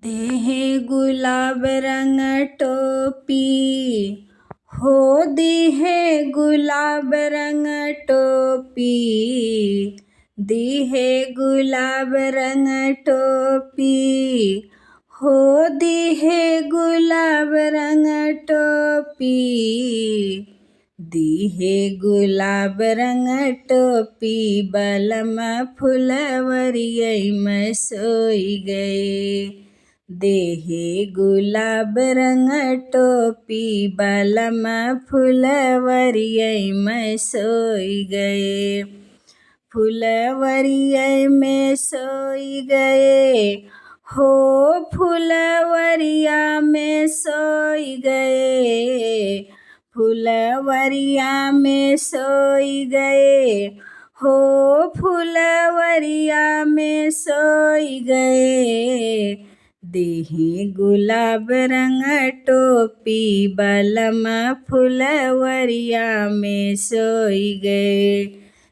देहे गुलाब रंग टोपी हो दीहे गुलाब रंग टोपी दीहे गुलाब रंग टोपी हो दीहे गुलाब रंग टोपी दीहे गुलाब रंग टोपी बलम फुलवरियै में सोई गए। देहे गुलाब रंग टोपी बलम फुलवरियै में सोई गए। फुलवरियै में सोई गए हो फुलवरिया में सोई गए। फुलवरिया में सोई गए हो फुलवरिया में सोई गए। देहे गुलाब रंग टोपी बलम फुलवरिया में सोई गए।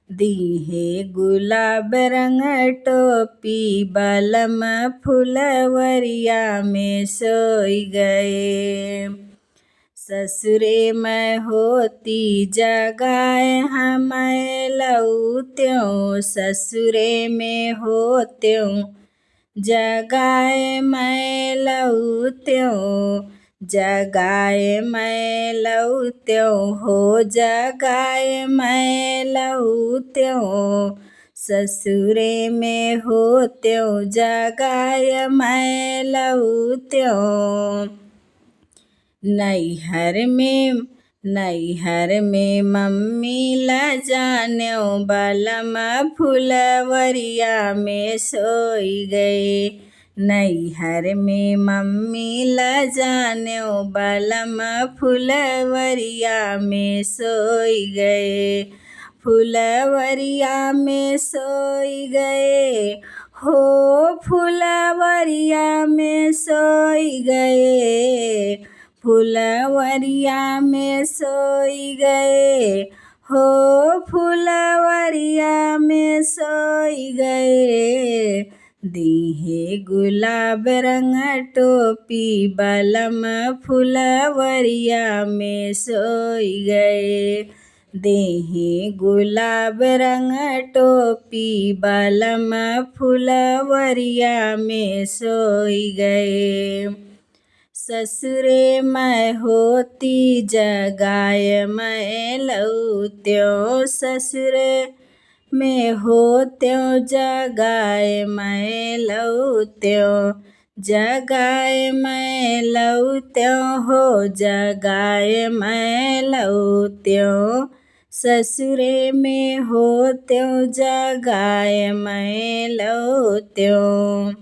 दीहे गुलाब रंग टोपी बलम फुलवरिया में सोई गए। ससुरे में होती जगाए हमें लौत्यों ससुरे में होत्यों जगाए मैं लौत्यों जगाए मैं लौत्यों हो जगाए मैं लौत्यों ससुरे में होत्यों जगाए मैं लौत्यों। नैहर में मम्मी ला जान्यों बलम फुलवरिया में सोई गए। नैहर में मम्मी ला जान्यों बलम फुलवरिया में सोई गए। फुलवरिया में सोई गए हो फुलवरिया में सोई गए। फुलवरिया में सोई गए हो फुलवरिया में सोई गए। दीहे गुलाब रंग टोपी बलम फुलवरिया में सोई गए। देहे गुलाब रंग टोपी बलम फुलवरिया में सोई गए। ससुरे में होती जगाए मैं लौत्यों ससुरे में होत्यों जगाए मैं लौत्यों जगाए मैं लौत्यों हो जगाए मैं लौत्यों ससुरे में होत्यों जगाए मैं लौत्यों।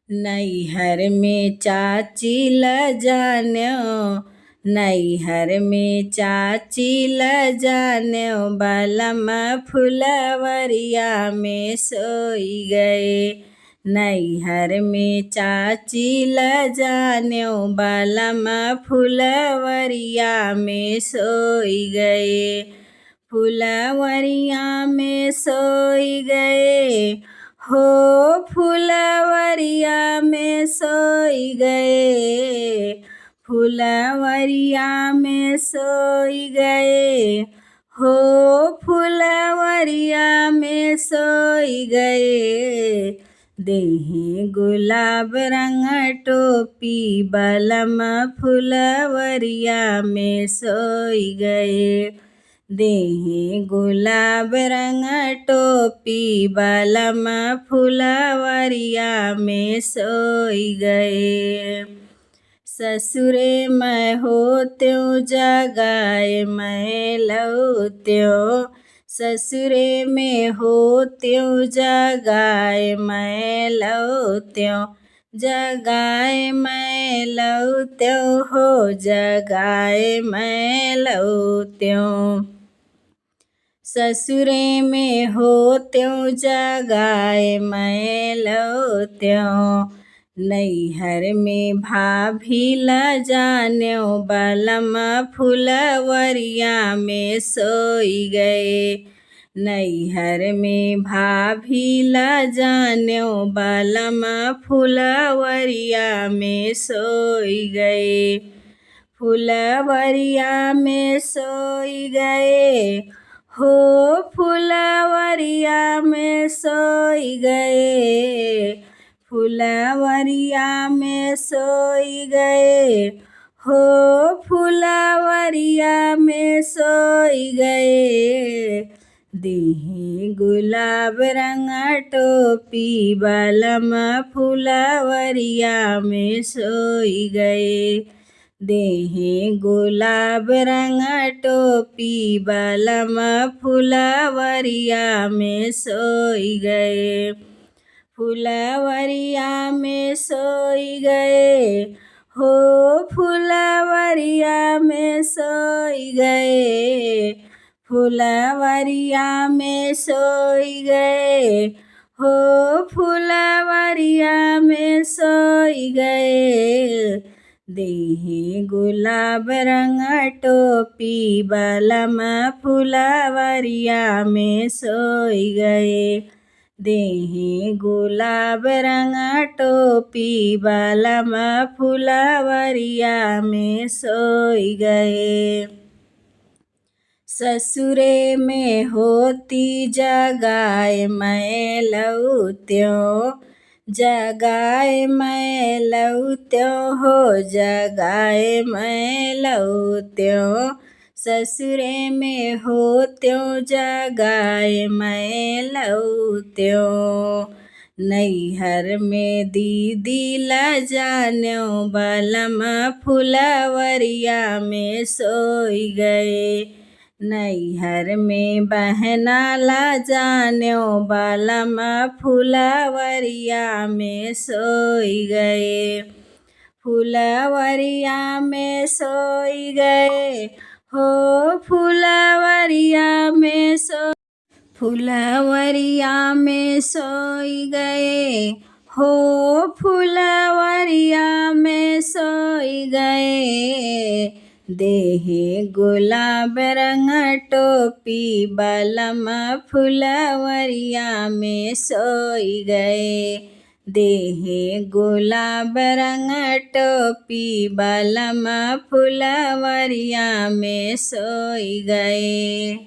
नैहर में चाची ला जान्यों नैहर में चाची ला जान्यों बलम फुलवरिया में सोई गए। नैहर में चाची ला जान्यों बलम फुलवरिया में सोई गए। फुलवरिया में सोई गए हो फुलवरिया में सोई गए। फुलवरिया में सोई गए हो फुलवरिया में सोई गए। देहे गुलाब रंग टोपी बलम फुलवरिया में सोई गए। देहे गुलाब रंग टोपी बलम फुलवरिया में सोई गए। ससुरे में होत्यों जगाए मैं लौत्यों ससुरे में होत्यों जगाए मैं लौत्यों जगाए मैं लौत्यों हो जगाए मैं लौत्यों। ससुरे में होत्यों जगाए मैं लौत्यों। नैहर में भाभी ला जान्यों बलम फुलवरिया में सोई गए। नैहर में भाभी ला जान्यो बलम फुलवरिया में सोई गए। फुलवरिया में सोई गए हो, फुलवरिया में सोई गए। फुलवरिया में सोई गए हो, फुलवरिया में सोई गए। देहि गुलाब रंग टोपी बलम फुलवरिया में सोई गए। देहि गुलाब रंग टोपी बलम फुलवरिया में सोई गए। फुलवरिया में सोई गए हो, फुलवरिया में सोई गए। फुलवरिया में सोई गए हो, फुलवरिया में सोई गए। देहि गुलाब रंग टोपी बलम फुलवरिया में सोई गए। देहि गुलाब रंग टोपी बलम फुलवरिया में सोई गए। ससुरे में होती जगाए मैं लौट्यों, जगाए मैं लौट्यों हो, जगाए मैं लौट्यों। ससुरे में होत्यों जगाए मैं लौट्यों। नैहर में दीदी ला जान्यो बलम फुलवरिया में सोई गए। नैहर में बहना ला जान्यो बलम फुलवरिया में सोई गए। फुलवरिया में सोई गए हो, फुलवरिया में फुलवरिया में सोई गए हो, फुलवरिया में सोई गए। देहि गुलाब रंग टोपी बलम फुलवरिया में सोई गए। देहि गुलाब रंग टोपी बलम फुलवरिया में सोई गए।